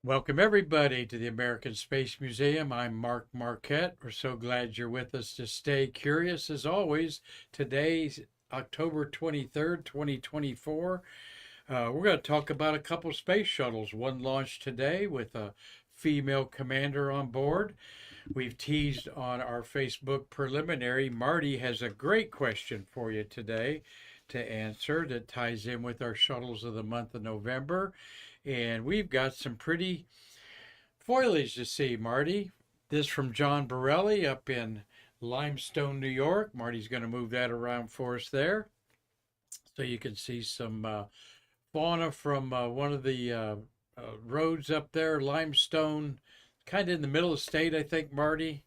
Welcome, everybody, to the American Space Museum. I'm Mark Marquette. We're so glad you're with us to stay curious as always. Today's October 23rd, 2024. We're going to talk about a couple space shuttles. One launched today with a female commander on board. We've teased on our Facebook preliminary. Marty has a great question for you today to answer that ties in with our shuttles of the month of November. And we've got some pretty foliage to see, Marty. This from John Borelli up in Limestone, New York. Marty's going to move that around for us there. So you can see some fauna from one of the roads up there, Limestone, kind of in the middle of the state, I think, Marty.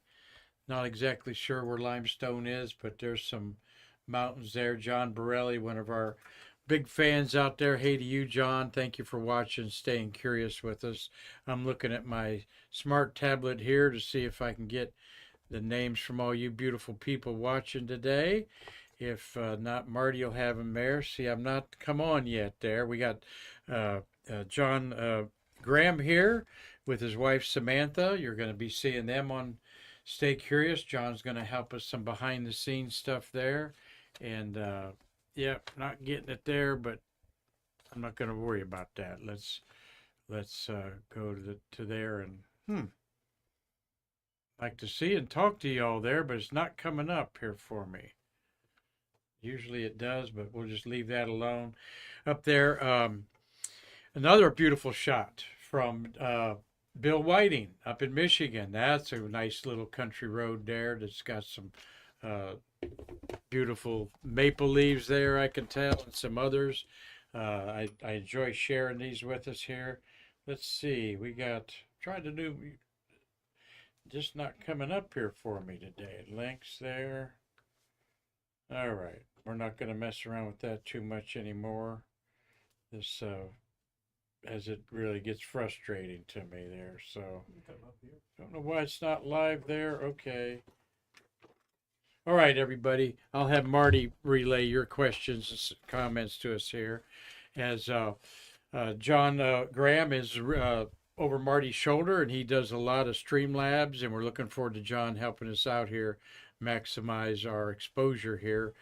Not exactly sure where Limestone is, but there's some mountains there. John Borelli, one of our big fans out there. Hey to you, John. Thank you for watching, staying curious with us. I'm looking at my smart tablet here to see if I can get the names from all you beautiful people watching today. If not, Marty will have them there. See, I'm not come on yet there. We got John Graham here with his wife Samantha. You're going to be seeing them on Stay Curious. John's going to help us some behind the scenes stuff there. And yep, not getting it there, but I'm not going to worry about that. Let's go to there and like to see and talk to y'all there, but it's not coming up here for me. Usually it does, but we'll just leave that alone. Up there, another beautiful shot from Bill Whiting up in Michigan. That's a nice little country road there that's got some beautiful maple leaves there, I can tell, and some others. I enjoy sharing these with us here. Let's see, we got, trying to do, just not coming up here for me today. Links there. All right, we're not going to mess around with that too much anymore. This, as it really gets frustrating to me there. So, don't know why it's not live there. Okay. All right, everybody. I'll have Marty relay your questions and comments to us here. As John Graham is over Marty's shoulder, and he does a lot of Streamlabs, and we're looking forward to John helping us out here, maximize our exposure here.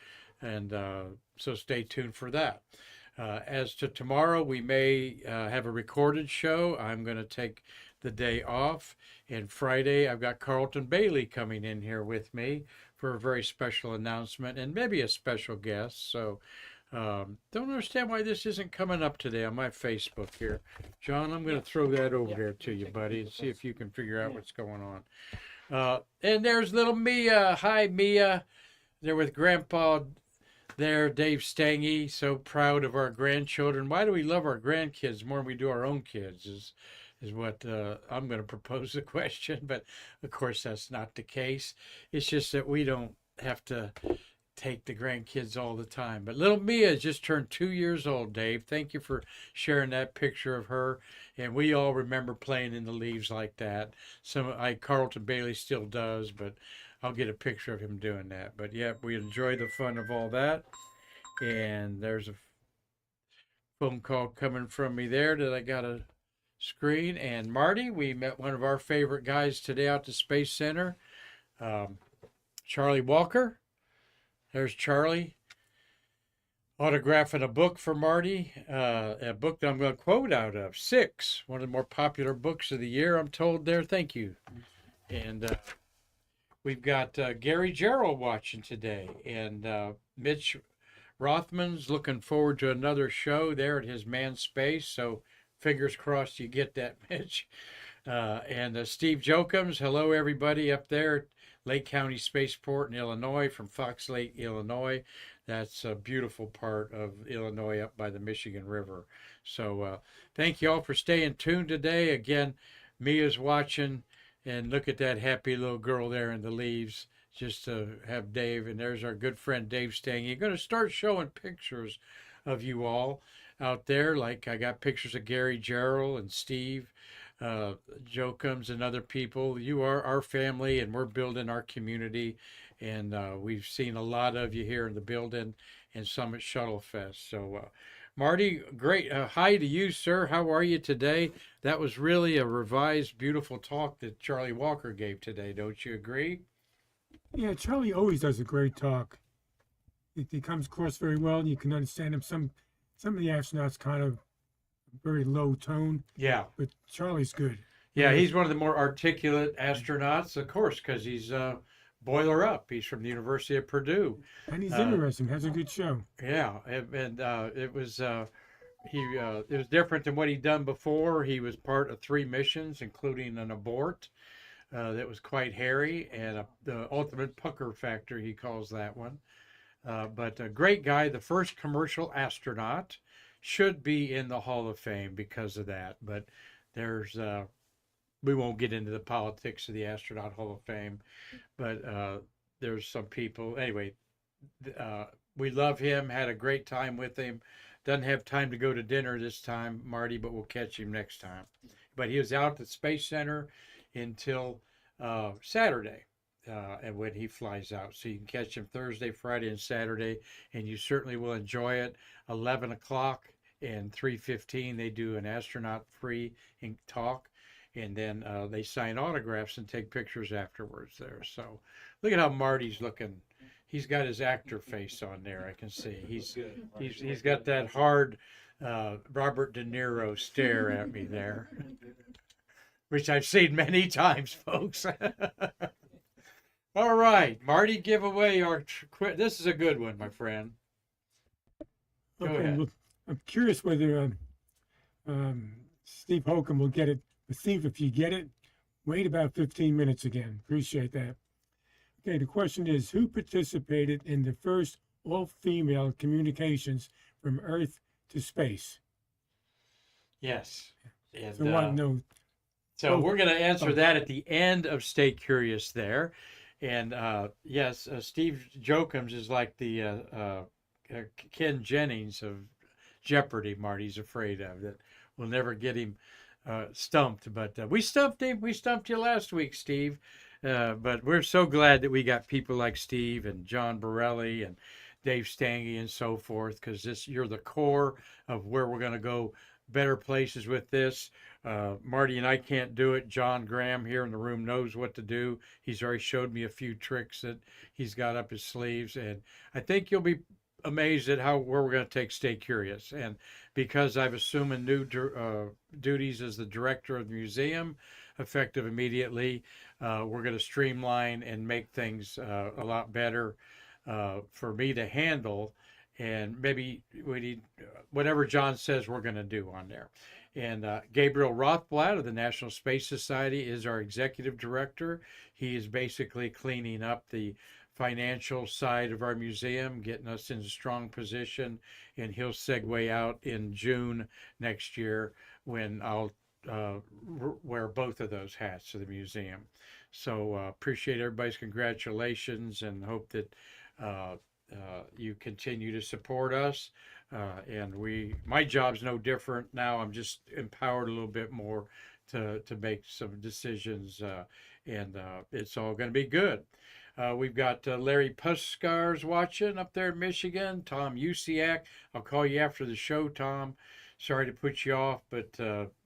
And so stay tuned for that. As to tomorrow, we may have a recorded show. I'm going to take the day off. And Friday, I've got Carleton Bailie coming in here with me for a very special announcement and maybe a special guest. So don't understand why this isn't coming up today on my Facebook here. John, I'm going to throw that over there to you, buddy, and see if you can figure out what's going on. And there's little Mia. Hi, Mia. They're with Grandpa there, Dave Stange. So proud of our grandchildren. Why do we love our grandkids more than we do our own kids is what I'm going to propose the question. But of course, that's not the case. It's just that we don't have to take the grandkids all the time. But little Mia just turned 2 years old, Dave. Thank you for sharing that picture of her. And we all remember playing in the leaves like that. Carleton Bailie still does, but I'll get a picture of him doing that. But yeah, we enjoy the fun of all that. And there's a phone call coming from me there that I got to screen. And Marty, we met one of our favorite guys today out to Space Center, Charlie Walker. There's Charlie autographing a book for Marty, a book that I'm going to quote out of, Six, one of the more popular books of the year, I'm told there. Thank you. And we've got Gary Gerald watching today, and Mitch Rothman's looking forward to another show there at his Man Space, so fingers crossed you get that, Mitch. And Steve Jokums, hello everybody up there, Lake County Spaceport in Illinois, from Fox Lake, Illinois. That's a beautiful part of Illinois up by the Michigan River. So thank you all for staying tuned today. Again, Mia's watching, and look at that happy little girl there in the leaves, just to have Dave. And there's our good friend Dave Stange. You're going to start showing pictures of you all out there. Like I got pictures of Gary Gerald and Steve Jokums and other people. You are our family, and we're building our community. And we've seen a lot of you here in the building and some at Shuttle Fest. So Marty, great. Hi to you, sir. How are you today? That was really a revised, beautiful talk that Charlie Walker gave today. Don't you agree? Yeah, Charlie always does a great talk. He comes across very well. You can understand him. Some of the astronauts kind of very low tone, Yeah. but Charlie's good. Yeah, he's one of the more articulate astronauts, of course, because he's boiler up. He's from the University of Purdue. And he's Uh, interesting. Has a good show. yeah, and it was it was different than what he'd done before. He was part of 3 missions, including an abort that was quite hairy, and the ultimate pucker factor, he calls that one. But a great guy, the first commercial astronaut, should be in the Hall of Fame because of that. But there's we won't get into the politics of the Astronaut Hall of Fame, but there's some people. Anyway, we love him, had a great time with him. Doesn't have time to go to dinner this time, Marty, but we'll catch him next time. But he was out at the Space Center until Saturday. And when he flies out, so you can catch him Thursday, Friday, and Saturday, and you certainly will enjoy it. 11 o'clock and 3:15, they do an astronaut free talk, and then they sign autographs and take pictures afterwards there. So look at how Marty's looking. He's got his actor face on there. I can see he's got that hard Robert De Niro stare at me there, which I've seen many times, folks. All right, Marty, give away our. This is a good one, my friend. Go ahead. Well, I'm curious whether Steve Holcomb will get it. But Steve, if you get it, wait about 15 minutes again. Appreciate that. Okay, the question is, who participated in the first all-female communications from Earth to space? Yes. And, So I know. so we're going to answer that at the end of Stay Curious there. And yes, Steve Jokums is like the Ken Jennings of Jeopardy. Marty's afraid of that. We'll never get him stumped, but we stumped him. We stumped you last week, Steve. But we're so glad that we got people like Steve and John Borelli and Dave Stange and so forth, because you're the core of where we're going to go better places with this. Marty and I can't do it. John Graham here in the room knows what to do. He's already showed me a few tricks that he's got up his sleeves, and I think you'll be amazed at where we're going to take Stay Curious. And because I've assumed new duties as the director of the museum, effective immediately, we're going to streamline and make things a lot better for me to handle. And maybe we need whatever John says we're going to do on there. And Gabriel Rothblatt of the National Space Society is our executive director. He is basically cleaning up the financial side of our museum, getting us in a strong position, and he'll segue out in June next year when I'll wear both of those hats to the museum. So appreciate everybody's congratulations and hope that you continue to support us. And my job's no different now. I'm just empowered a little bit more to make some decisions, and it's all going to be good. We've got Larry Puskars watching up there in Michigan. Tom Usiak. I'll call you after the show, Tom. Sorry to put you off, but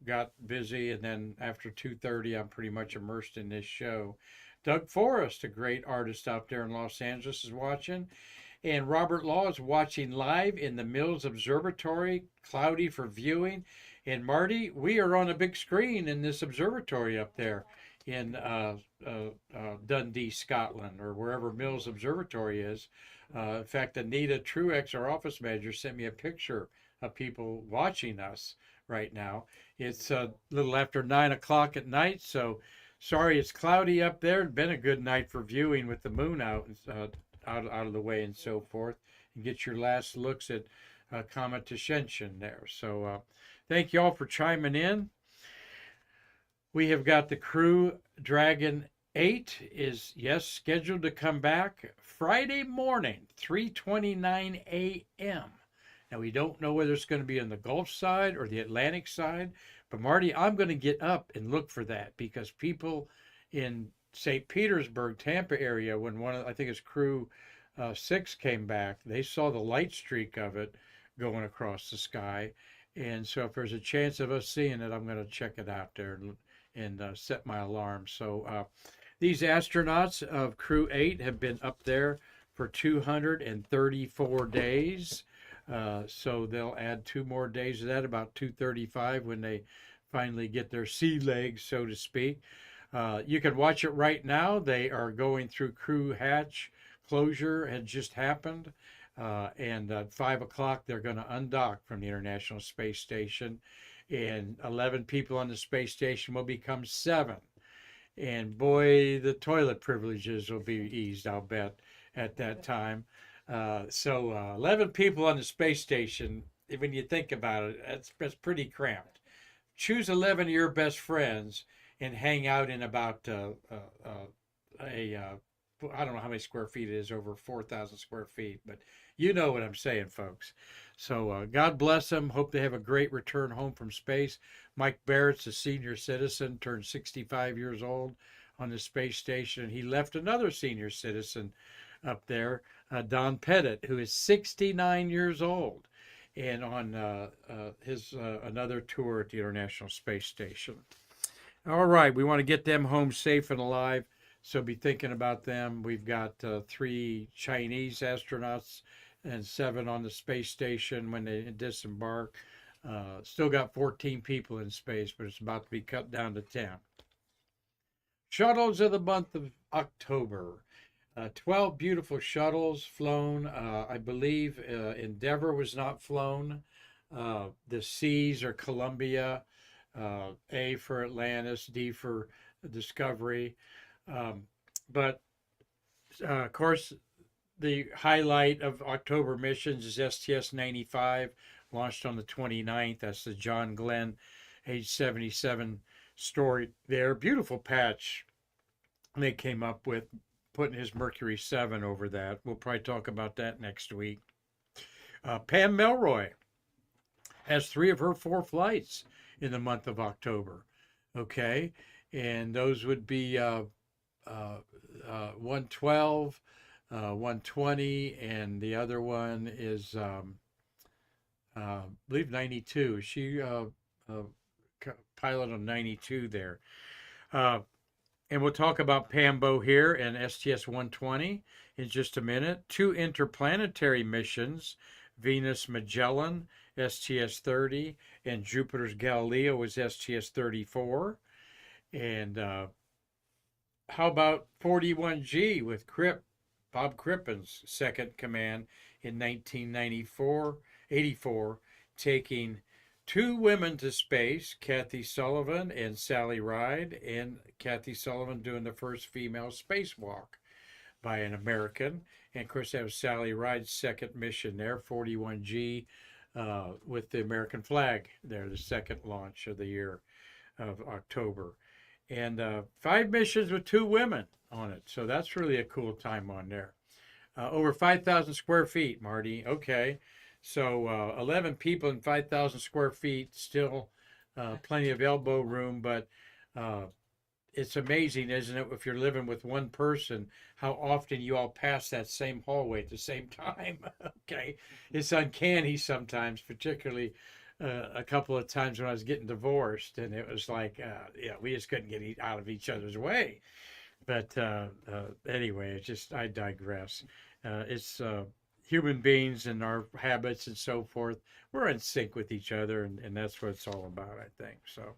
got busy, and then after 2:30, I'm pretty much immersed in this show. Doug Forrest, a great artist out there in Los Angeles, is watching. And Robert Law is watching live in the Mills Observatory, cloudy for viewing. And Marty, we are on a big screen in this observatory up there in Dundee, Scotland, or wherever Mills Observatory is. In fact, Anita Truex, our office manager, sent me a picture of people watching us right now. It's a little after 9 o'clock at night, so sorry it's cloudy up there. It's been a good night for viewing with the moon out of the way and so forth, and get your last looks at Comet Ascension there. So thank you all for chiming in. We have got the Crew Dragon 8 is, yes, scheduled to come back Friday morning, 3:29 a.m. Now, we don't know whether it's going to be on the Gulf side or the Atlantic side, but Marty, I'm going to get up and look for that, because people in St. Petersburg, Tampa area, when I think it's Crew 6 came back, they saw the light streak of it going across the sky. And so if there's a chance of us seeing it, I'm going to check it out there and set my alarm. So these astronauts of Crew 8 have been up there for 234 days. So they'll add 2 more days of that, about 235 when they finally get their sea legs, so to speak. You can watch it right now. They are going through crew hatch closure had just happened. And at 5 o'clock, they're going to undock from the International Space Station. And 11 people on the space station will become 7. And boy, the toilet privileges will be eased, I'll bet, at that time. So 11 people on the space station, when you think about it, that's pretty cramped. Choose 11 of your best friends and hang out in about I don't know how many square feet it is, over 4,000 square feet, but you know what I'm saying, folks. So God bless them. Hope they have a great return home from space. Mike Barrett's a senior citizen, turned 65 years old on the space station. He left another senior citizen up there, Don Pettit, who is 69 years old, and on his another tour at the International Space Station. All right, we want to get them home safe and alive. So be thinking about them. We've got 3 Chinese astronauts and 7 on the space station when they disembark. Still got 14 people in space, but it's about to be cut down to 10. Shuttles of the month of October. 12 beautiful shuttles flown. I believe Endeavour was not flown. The C's are Columbia, A for Atlantis, D for Discovery. But of course, the highlight of October missions is STS-95, launched on the 29th. That's the John Glenn, age 77 story there. Beautiful patch they came up with, putting his Mercury 7 over that. We'll probably talk about that next week. Pam Melroy has 3 of her 4 flights in the month of October. Okay, and those would be 112, 120, and the other one is I believe 92. She pilot on 92 there. And we'll talk about Pambo here and STS-120 in just a minute. 2 interplanetary missions, Venus Magellan, STS-30, and Jupiter's Galileo was STS-34. And how about 41G with Bob Crippen's second command in 1984, taking 2 women to space, Kathy Sullivan and Sally Ride, and Kathy Sullivan doing the first female spacewalk by an American. And of course, that was Sally Ride's second mission there, 41G, with the American flag there, the second launch of the year of October. And 5 missions with 2 women on it. So that's really a cool time on there. Over 5,000 square feet, Marty. Okay. So 11 people in 5,000 square feet, still plenty of elbow room, but it's amazing, isn't it, if you're living with one person, how often you all pass that same hallway at the same time. Okay. It's uncanny sometimes, particularly a couple of times when I was getting divorced, and it was like, we just couldn't get out of each other's way. But anyway, it's just, I digress. It's human beings and our habits and so forth. We're in sync with each other, and that's what it's all about, I think. So,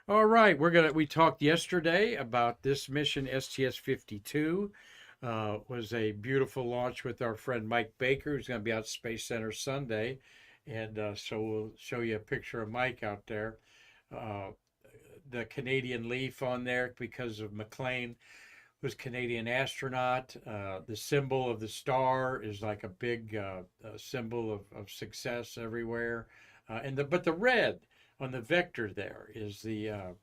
all right, we talked yesterday about this mission, STS-52. Was a beautiful launch with our friend Mike Baker, who's going to be out at Space Center Sunday. And so we'll show you a picture of Mike out there. The Canadian leaf on there because of McLean was Canadian astronaut. The symbol of the star is like a big symbol of success everywhere. But the red on the vector there is the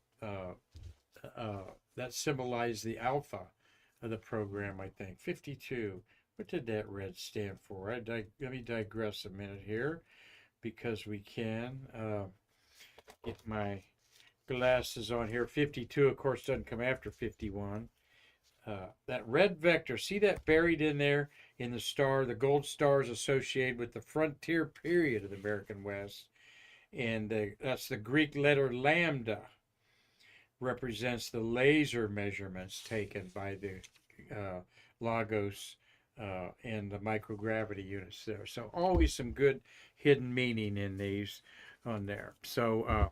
that symbolized the alpha of the program, I think. 52. What did that red stand for? Let me digress a minute here, because we can get my glasses on here. 52, of course, doesn't come after 51. that red vector, see that buried in there in the star? The gold star is associated with the frontier period of the American West. And that's the Greek letter lambda, represents the laser measurements taken by the Lagos and the microgravity units there. So always some good hidden meaning in these on there. So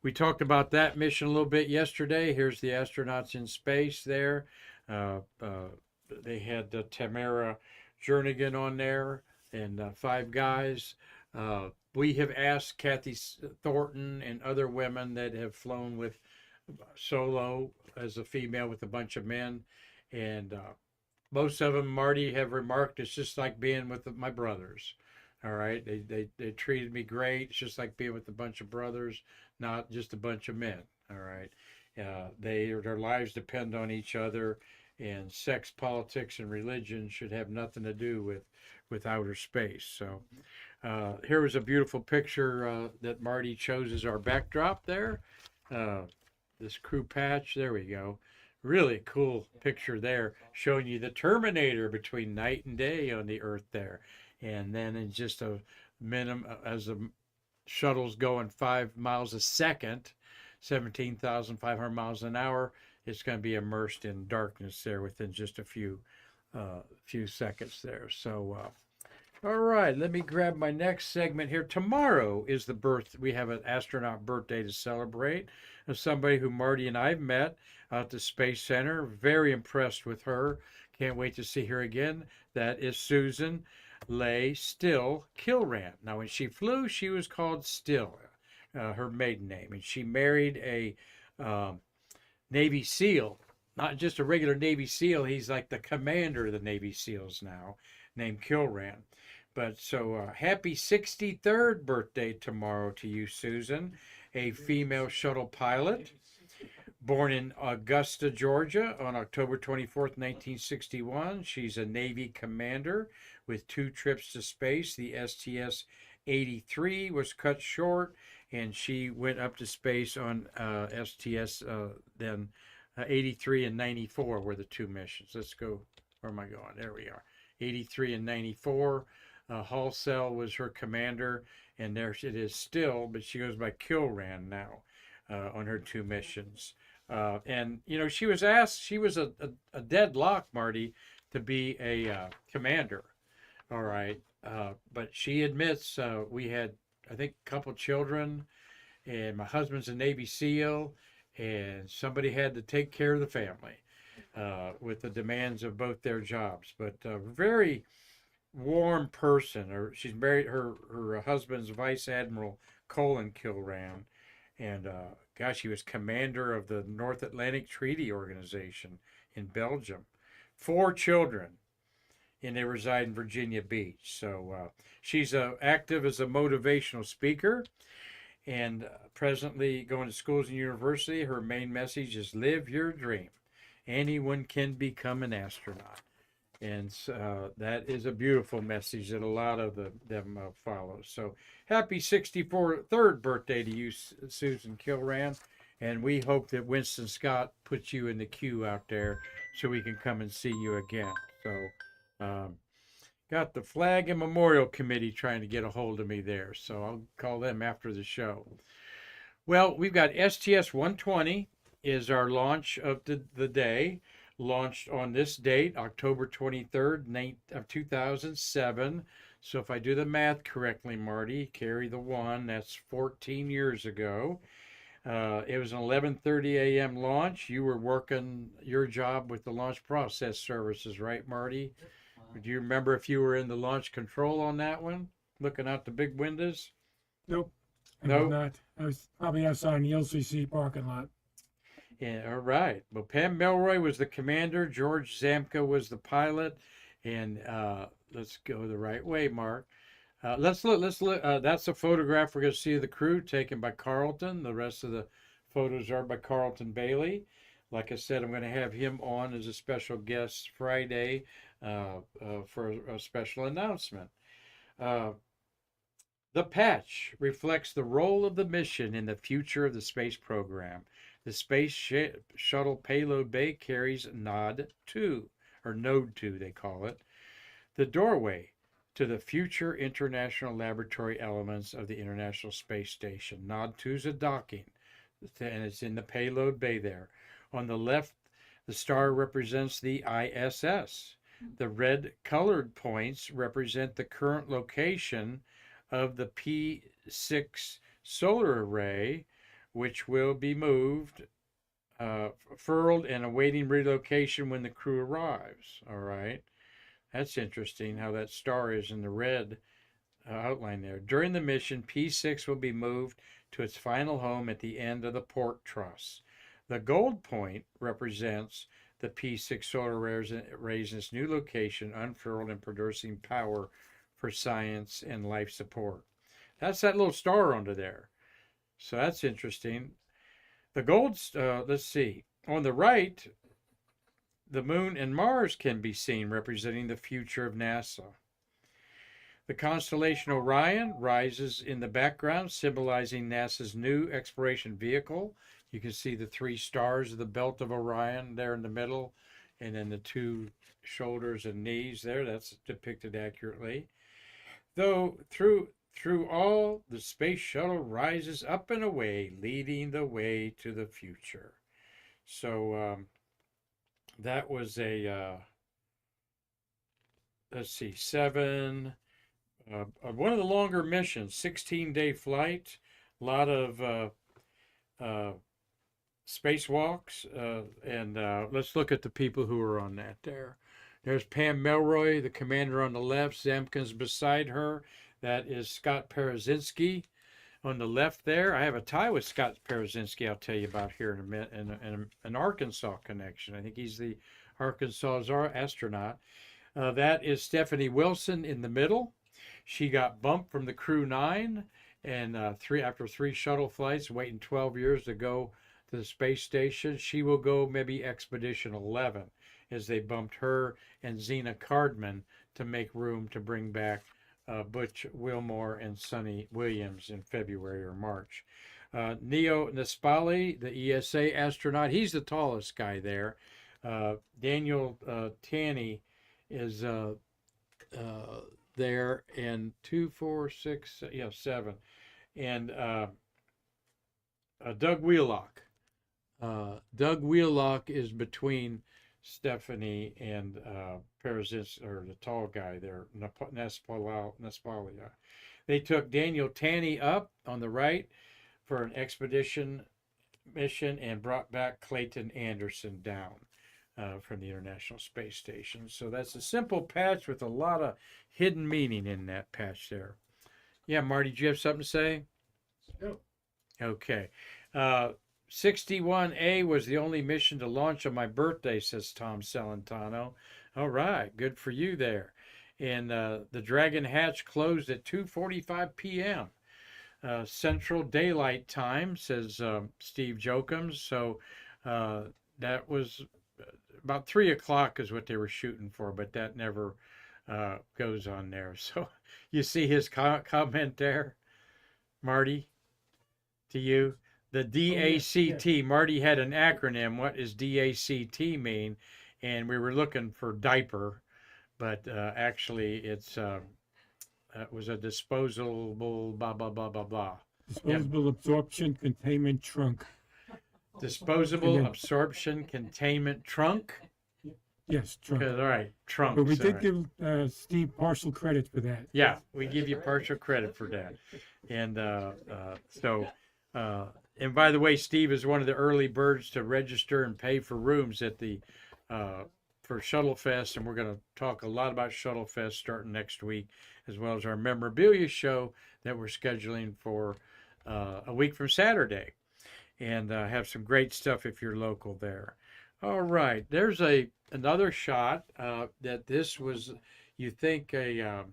we talked about that mission a little bit yesterday. Here's the astronauts in space there. They had Tamara Jernigan on there and 5 guys. We have asked Kathy Thornton and other women that have flown with solo as a female with a bunch of men, and most of them, Marty, have remarked it's just like being with my brothers. All right, they treated me great. It's just like being with a bunch of brothers, not just a bunch of men. All right, their lives depend on each other, and sex, politics, and religion should have nothing to do with outer space. So here was a beautiful picture that Marty chose as our backdrop there. This crew patch, there we go. Really cool picture there, showing you the Terminator between night and day on the Earth there. And then in just a minimum, as the shuttle's going 5 miles a second, 17,500 miles an hour, it's going to be immersed in darkness there within just a few seconds there. So, all right, let me grab my next segment here. Tomorrow is the birth. We have an astronaut birthday to celebrate of somebody who Marty and I've met at the Space Center. Very impressed with her. Can't wait to see her again. That is Susan Leigh Still Kilran. Now, when she flew, she was called Still, her maiden name, and she married a Navy SEAL, not just a regular Navy SEAL. He's like the commander of the Navy SEALs now, named Kilran. But so happy 63rd birthday tomorrow to you, Susan, a female shuttle pilot, born in Augusta, Georgia on October 24th, 1961. She's a Navy commander with 2 trips to space. The STS-83 was cut short, and she went up to space on STS then 83 and 94 were the 2 missions. Let's go. Where am I going? There we are. 83 and 94. Halsell was her commander, and there it is still, but she goes by Kilran now on her 2 missions. And, you know, she was asked, she was a deadlock, Marty, to be a commander. All right. But she admits we had, I think, a couple children, and my husband's a Navy SEAL, and somebody had to take care of the family with the demands of both their jobs. But very warm person. She's married, her husband's Vice Admiral Colin Kilran, and gosh, he was commander of the North Atlantic Treaty Organization in Belgium. 4 children, and they reside in Virginia Beach. So she's active as a motivational speaker, and presently going to schools and university. Her main message is live your dream. Anyone can become an astronaut. And that is a beautiful message that a lot of them follow. So happy 63rd birthday to you, Susan Kilran. And we hope that Winston Scott puts you in the queue out there so we can come and see you again. So got the Flag and Memorial Committee trying to get a hold of me there. So I'll call them after the show. Well, we've got STS-120 is our launch of the day. Launched on this date, October 23rd, 2007. So if I do the math correctly, Marty, carry the 1, that's 14 years ago. It was an 11:30 a.m. launch. You were working your job with the launch process services, right, Marty? Do you remember if you were in the launch control on that one, looking out the big windows? Nope. I Nope. did not. I was probably outside in the LCC parking lot. Yeah, all right. Well, Pam Melroy was the commander. George Zamka was the pilot. And let's go the right way, Mark. Let's look. That's a photograph we're going to see of the crew taken by Carleton. The rest of the photos are by Carleton Bailie. Like I said, I'm going to have him on as a special guest Friday for a special announcement. The patch reflects the role of the mission in the future of the space program. The Shuttle Payload Bay carries Nod 2, or Node 2, they call it, the doorway to the future international laboratory elements of the International Space Station. Nod 2 is a docking, and it's in the payload bay there. On the left, the star represents the ISS. The red colored points represent the current location of the P6 solar array, which will be moved, furled, and awaiting relocation when the crew arrives. All right. That's interesting how that star is in the red outline there. During the mission, P6 will be moved to its final home at the end of the port truss. The gold point represents the P6 solar arrays in its new location, unfurled and producing power for science and life support. That's that little star under there. So that's interesting. The gold, let's see. On the right, the moon and Mars can be seen, representing the future of NASA. The constellation Orion rises in the background, symbolizing NASA's new exploration vehicle. You can see the 3 stars of the belt of Orion there in the middle, and then the 2 shoulders and knees there. That's depicted accurately. Though through all, the space shuttle rises up and away, leading the way to the future. So that was a, let's see, 7, one of the longer missions, 16-day flight, a lot of spacewalks, and let's look at the people who are on that there. There's Pam Melroy, the commander on the left. Zamkin's beside her. That is Scott Parazynski on the left there. I have a tie with Scott Parazynski I'll tell you about here in a minute, and an Arkansas connection. I think he's the Arkansas astronaut. That is Stephanie Wilson in the middle. She got bumped from the Crew 9, and after 3 shuttle flights, waiting 12 years to go to the space station. She will go maybe Expedition 11, as they bumped her and Zena Cardman to make room to bring back Butch Wilmore and Sonny Williams in February or March. Neo Nespali, the ESA astronaut, he's the tallest guy there. Daniel Tanny is there, and 2, 4, 6, 7. And Doug Wheelock. Doug Wheelock is between Stephanie and Parazynski, or the tall guy there, Nespalia. They took Daniel Tanny up on the right for an expedition mission and brought back Clayton Anderson down from the International Space Station. So that's a simple patch with a lot of hidden meaning in that patch there. Yeah, Marty, do you have something to say? No. Okay. 61A was the only mission to launch on my birthday, says Tom Celentano. All right, good for you there. And the Dragon hatch closed at 2:45 p.m. Central Daylight Time, says Steve Jokums. So that was about 3 o'clock is what they were shooting for, but that never goes on there. So you see his comment there, Marty, to you? The DACT, yeah. Marty had an acronym. What does DACT mean? And we were looking for diaper, but actually it was a disposable blah, blah, blah, blah, blah. Disposable absorption containment trunk. Disposable absorption containment trunk? Yes, trunk. All right, trunk. But we did give Steve partial credit for that. Yeah, we give you partial credit for that. And and by the way, Steve is one of the early birds to register and pay for rooms at the for Shuttle Fest, and we're going to talk a lot about Shuttle Fest starting next week, as well as our memorabilia show that we're scheduling for a week from Saturday, and have some great stuff if you're local there. All right, there's another shot that this was, you think, the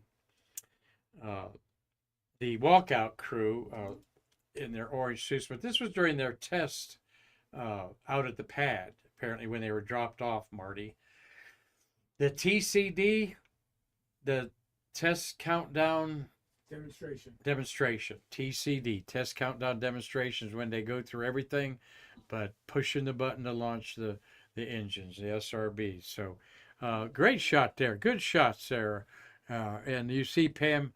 walkout crew in their orange suits, but this was during their test out at the pad, apparently when they were dropped off, Marty. The TCD, the test countdown demonstration, TCD, test countdown demonstrations, when they go through everything but pushing the button to launch the engines, the SRBs. So great shot there. Good shot, Sarah. And you see Pam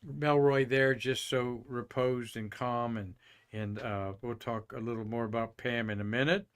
Melroy there, just so reposed and calm, and we'll talk a little more about Pam in a minute.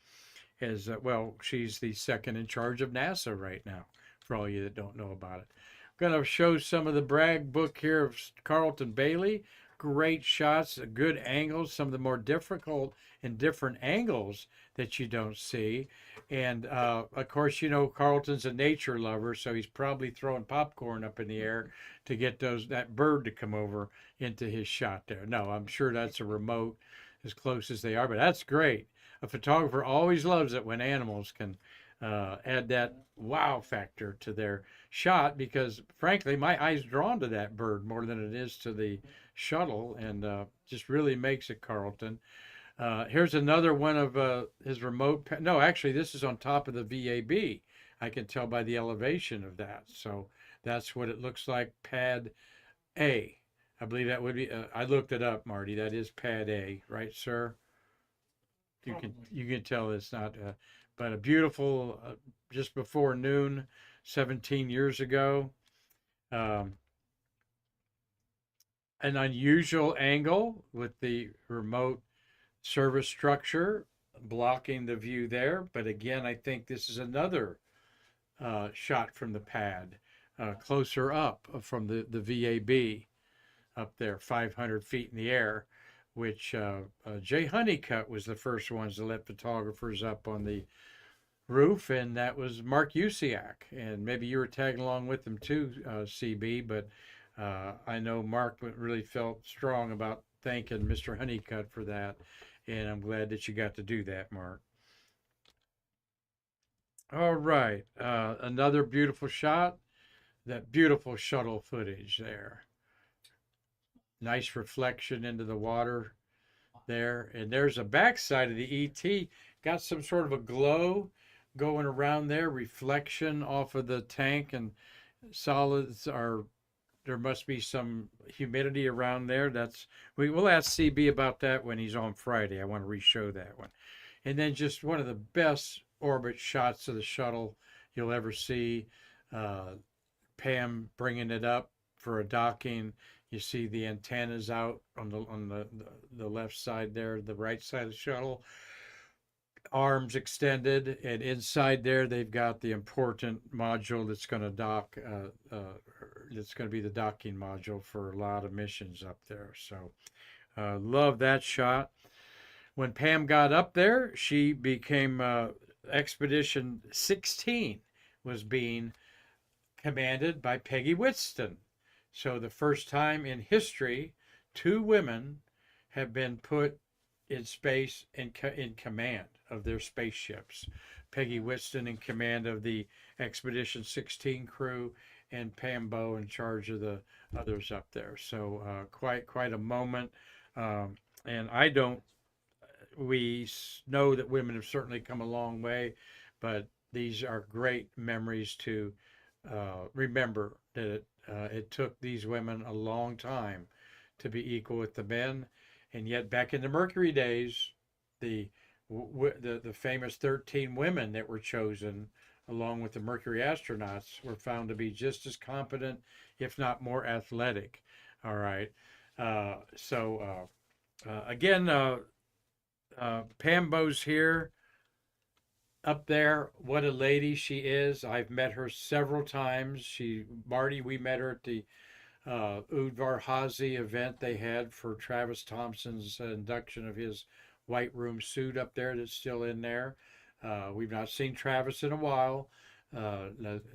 As well, she's the second in charge of NASA right now. For all you that don't know about it, I'm going to show some of the brag book here of Carleton Bailie. Great shots, good angles, some of the more difficult and different angles that you don't see. And of course, you know, Carleton's a nature lover, so he's probably throwing popcorn up in the air to get that bird to come over into his shot there. No, I'm sure that's a remote as close as they are, but that's great. A photographer always loves it when animals can add that wow factor to their shot, because frankly, my eye's drawn to that bird more than it is to the shuttle, and just really makes it Carleton. Here's another one of his remote. No, actually, this is on top of the VAB. I can tell by the elevation of that. So that's what it looks like, pad A. I believe that would be, I looked it up, Marty. That is pad A, right, sir? You can tell it's not, but a beautiful, just before noon, 17 years ago. An unusual angle with the remote service structure blocking the view there. But again, I think this is another shot from the pad, closer up from the VAB up there, 500 feet in the air, which Jay Honeycutt was the first ones to let photographers up on the roof, and that was MarQ. And maybe you were tagging along with them too, CB, but I know Mark really felt strong about thanking Mr. Honeycutt for that, and I'm glad that you got to do that, Mark. All right, another beautiful shot, that beautiful shuttle footage there. Nice reflection into the water there. And there's a backside of the ET. Got some sort of a glow going around there, reflection off of the tank, and solids are, there must be some humidity around there. We'll ask CB about that when he's on Friday. I want to re-show that one. And then just one of the best orbit shots of the shuttle you'll ever see. Pam bringing it up for a docking. You see the antennas out on the left side there, the right side of the shuttle. Arms extended, and inside there they've got the important module that's going to dock. That's going to be the docking module for a lot of missions up there. So, love that shot. When Pam got up there, she became Expedition 16 was being commanded by Peggy Whitston. So the first time in history, 2 women have been put in space in command of their spaceships. Peggy Whitston in command of the Expedition 16 crew, and Pam Bow in charge of the others up there. So quite a moment. And we know that women have certainly come a long way, but these are great memories to remember that it took these women a long time to be equal with the men, and yet back in the Mercury days, the famous 13 women that were chosen, along with the Mercury astronauts, were found to be just as competent, if not more athletic. All right, again, Pam Bow's here. Up there, what a lady she is. I've met her several times. Marty, we met her at the Udvar Hazy event they had for Travis Thompson's induction of his white room suit up there that's still in there. We've not seen Travis in a while,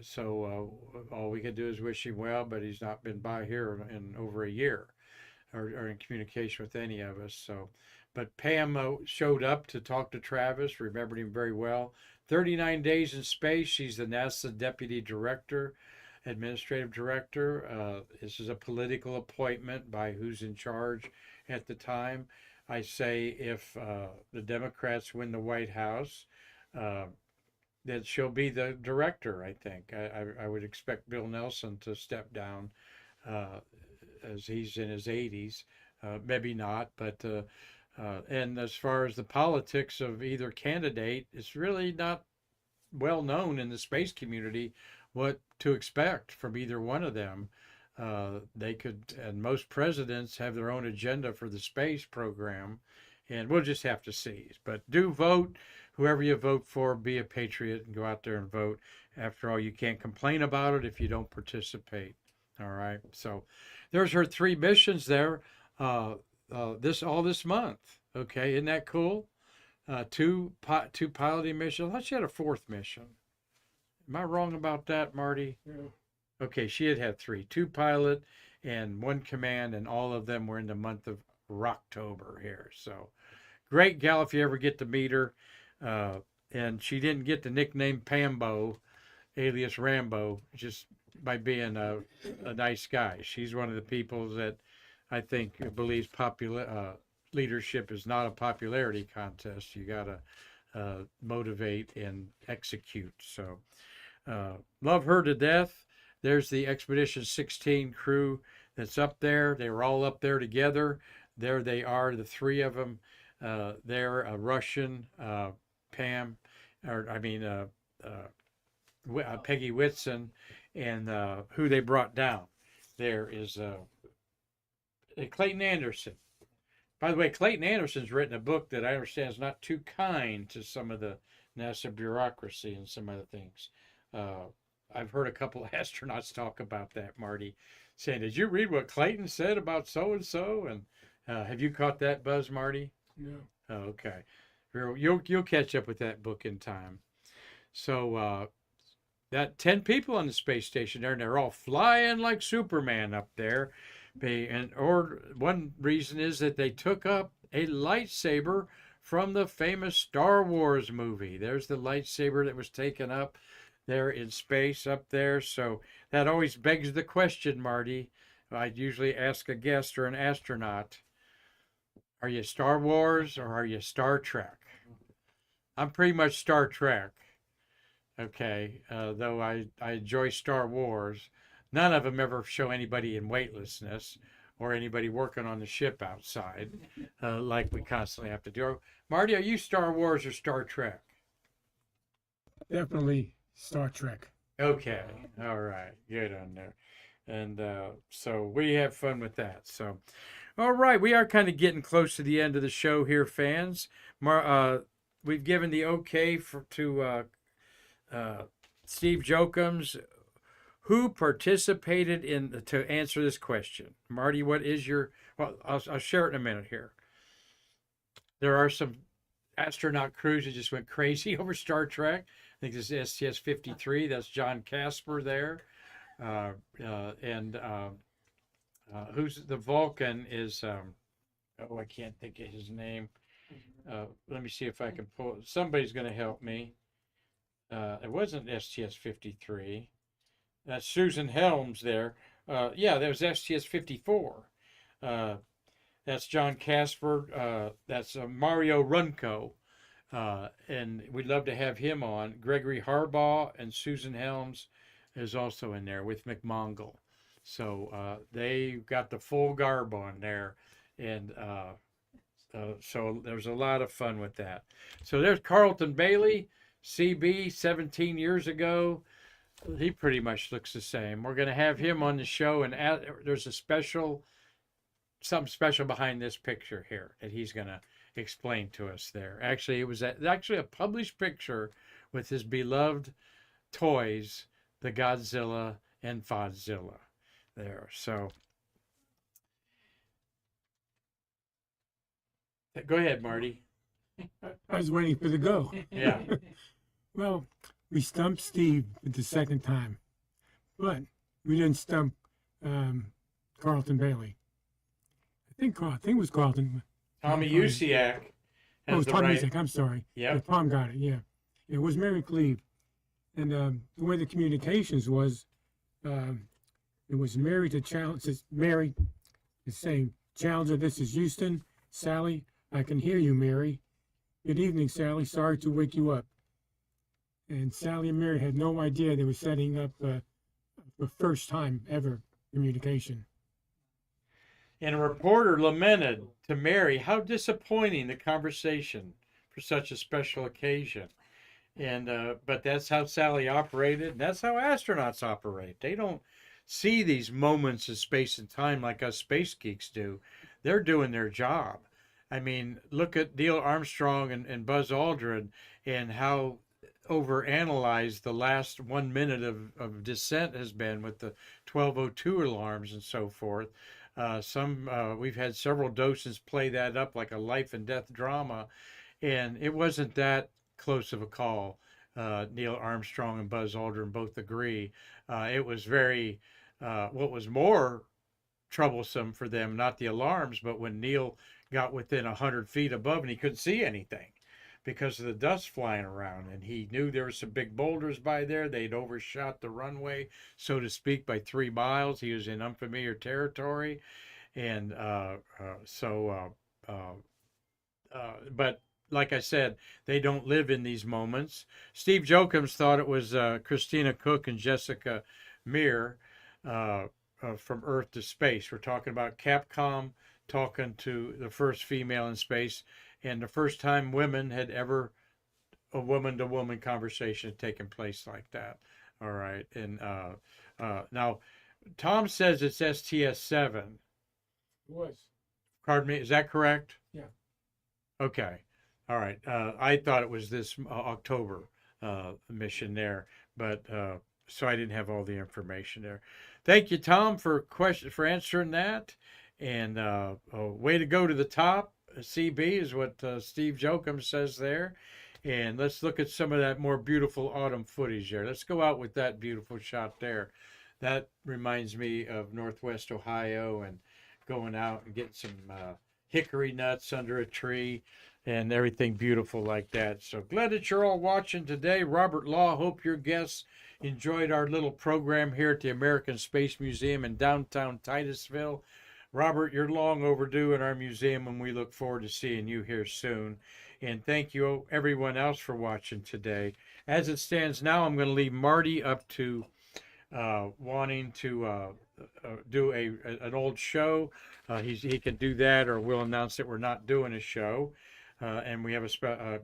so all we can do is wish him well, but he's not been by here in over a year or in communication with any of us. So. But Pam showed up to talk to Travis, remembered him very well. 39 days in space. She's the NASA Deputy Director, Administrative Director. This is a political appointment by who's in charge at the time. I say if the Democrats win the White House, that she'll be the director, I think. I would expect Bill Nelson to step down as he's in his 80s. Maybe not, but And as far as the politics of either candidate, it's really not well known in the space community what to expect from either one of them. They could, and most presidents have their own agenda for the space program, and we'll just have to see. But do vote. Whoever you vote for, be a patriot and go out there and vote. After all, you can't complain about it if you don't participate. All right. So there's her 3 missions there. This month. Okay, isn't that cool? Two piloting missions. I thought she had a 4th mission. Am I wrong about that, Marty? Yeah. Okay, she had 3, 2 pilot and 1 command, and all of them were in the month of October here. So great gal if you ever get to meet her. And she didn't get the nickname Pambo, alias Rambo, just by being a nice guy. She's one of the people that I think believes leadership is not a popularity contest. You got to motivate and execute. So love her to death. There's the Expedition 16 crew that's up there. They were all up there together. There they are, the 3 of them. They're a Russian, Peggy Whitson, and who they brought down. There is Clayton Anderson. By the way, Clayton Anderson's written a book that I understand is not too kind to some of the NASA bureaucracy and some other things. I've heard a couple of astronauts talk about that, Marty, saying, "Did you read what Clayton said about so and so?" And have you caught that buzz, Marty? No. Oh, okay. You'll catch up with that book in time. So that 10 people on the space station there, and they're all flying like Superman up there. Or one reason is that they took up a lightsaber from the famous Star Wars movie. There's the lightsaber that was taken up there in space up there. So that always begs the question, Marty. I'd usually ask a guest or an astronaut, are you Star Wars or are you Star Trek? I'm pretty much Star Trek. Okay, though I enjoy Star Wars. None of them ever show anybody in weightlessness or anybody working on the ship outside, like we constantly have to do. Marty, are you Star Wars or Star Trek? Definitely Star Trek. Okay, all right, good on there. And so we have fun with that. So, all right, we are kind of getting close to the end of the show here, fans. We've given the okay to Steve Jokums, who participated to answer this question. Marty, what is your? Well, I'll share it in a minute here. There are some astronaut crews that just went crazy over Star Trek. I think this is STS-53. That's John Casper there, and who's the Vulcan is? I can't think of his name. Let me see if I can pull. Somebody's going to help me. It wasn't STS-53. That's Susan Helms there. Yeah, there was STS-54. That's John Casper. That's Mario Runco. And we'd love to have him on. Gregory Harbaugh and Susan Helms is also in there with McMongle. So they got the full garb on there. And so there's a lot of fun with that. So there's Carleton Bailie, CB, 17 years ago. He pretty much looks the same. We're going to have him on the show, and there's something special behind this picture here that he's going to explain to us there. Actually, it was actually a published picture with his beloved toys, the Godzilla and Fodzilla there. So go ahead, Marty. I was waiting for the go. Yeah. Well, we stumped Steve for the second time, but we didn't stump Carleton Bailie. I think it was Carleton. Tommy Usiak. Oh, it was Tommy Usiak. I'm sorry. Yeah. Tom got it. Yeah. It was Mary Cleve. And the way the communications was, it was Mary to challenge. Mary is saying, "Challenger, this is Houston. Sally, I can hear you, Mary. Good evening, Sally. Sorry to wake you up." And Sally and Mary had no idea they were setting up the first time ever communication. And a reporter lamented to Mary how disappointing the conversation for such a special occasion. And but that's how Sally operated. And that's how astronauts operate. They don't see these moments of space and time like us space geeks do. They're doing their job. I mean, look at Neil Armstrong and Buzz Aldrin and how overanalyzed the last 1 minute of descent has been with the 1202 alarms and so forth. We've had several docents play that up like a life and death drama, and it wasn't that close of a call. Neil Armstrong and Buzz Aldrin both agree. It was very, what was more troublesome for them, not the alarms, but when Neil got within 100 feet above and he couldn't see anything because of the dust flying around. And he knew there were some big boulders by there. They'd overshot the runway, so to speak, by 3 miles. He was in unfamiliar territory. And but like I said, they don't live in these moments. Steve Jokums thought it was Christina Cook and Jessica Meir from Earth to Space. We're talking about Capcom talking to the first female in space, and the first time women had ever a woman-to-woman conversation had taken place like that. All right, and now Tom says it's STS-7. It was. Pardon me, is that correct? Yeah. Okay. All right. I thought it was this October mission there, but so I didn't have all the information there. Thank you, Tom, for answering that. And way to go to the top. CB is what Steve Jokum says there. And let's look at some of that more beautiful autumn footage there. Let's go out with that beautiful shot there. That reminds me of Northwest Ohio and going out and getting some hickory nuts under a tree and everything beautiful like that. So glad that you're all watching today. Robert Law, hope your guests enjoyed our little program here at the American Space Museum in downtown Titusville. Robert, you're long overdue in our museum, and we look forward to seeing you here soon. And thank you, everyone else, for watching today. As it stands now, I'm going to leave Marty up to wanting to do an old show. He can do that, or we'll announce that we're not doing a show. And we have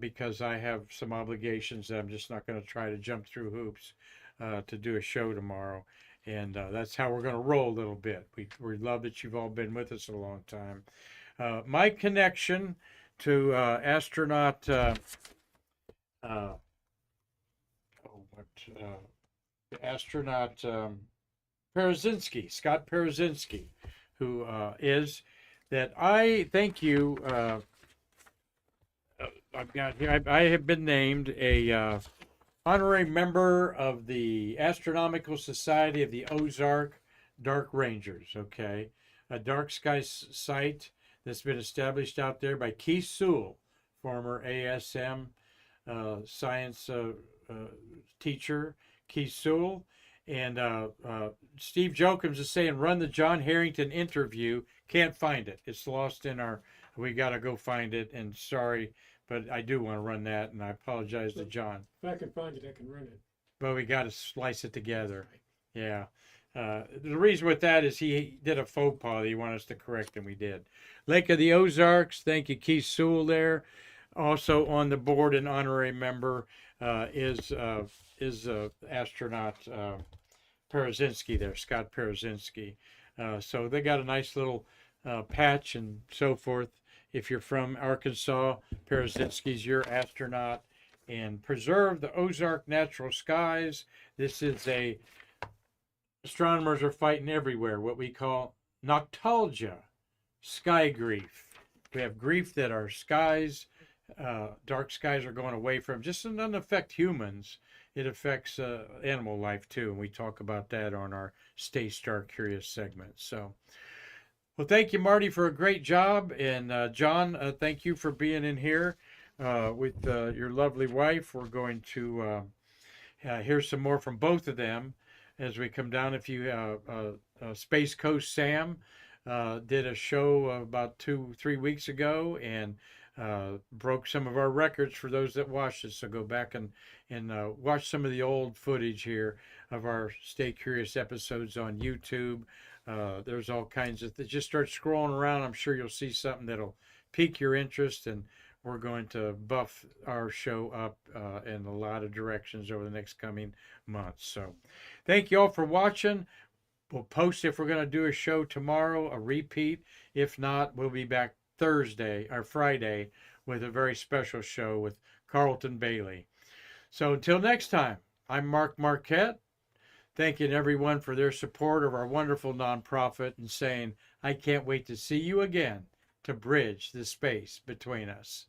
because I have some obligations that I'm just not going to try to jump through hoops to do a show tomorrow. And that's how we're going to roll a little bit. We love that you've all been with us a long time. My connection to astronaut Parazynski, Scott Parazynski, who is that I thank you. I've got here. I have been named a honorary member of the Astronomical Society of the Ozark Dark Rangers. Okay, a dark sky site that's been established out there by Keith Sewell, former ASM science teacher, Keith Sewell. And Steve Jokums is saying, run the John Harrington interview. Can't find it. It's lost in our, we got to go find it. And sorry, but I do want to run that. And I apologize to John. If I can find it, I can run it. But we got to slice it together. Yeah. The reason with that is he did a faux pas that he wanted us to correct, and we did. Lake of the Ozarks, thank you, Keith Sewell there. Also on the board, an honorary member is astronaut Parazynski there, Scott Parazynski. So they got a nice little patch and so forth. If you're from Arkansas, Parazynski's your astronaut. And preserve the Ozark natural skies. This is astronomers are fighting everywhere, what we call noctalgia, sky grief. We have grief that our skies, dark skies are going away from. Just doesn't affect humans. It affects animal life too. And we talk about that on our Stay Star Curious segment. So, well, thank you, Marty, for a great job. And John, thank you for being in here with your lovely wife. We're going to hear some more from both of them as we come down. If you Space Coast Sam did a show about 2-3 weeks ago and broke some of our records for those that watched it. So go back and watch some of the old footage here of our Stay Curious episodes on YouTube. There's all kinds of just start scrolling around. I'm sure you'll see something that'll pique your interest, and we're going to buff our show up in a lot of directions over the next coming months. So thank you all for watching. We'll post if we're going to do a show tomorrow, a repeat. If not, we'll be back Thursday or Friday with a very special show with Carleton Bailie. So until next time, I'm Mark Marquette, thanking everyone for their support of our wonderful nonprofit and saying, I can't wait to see you again to bridge the space between us.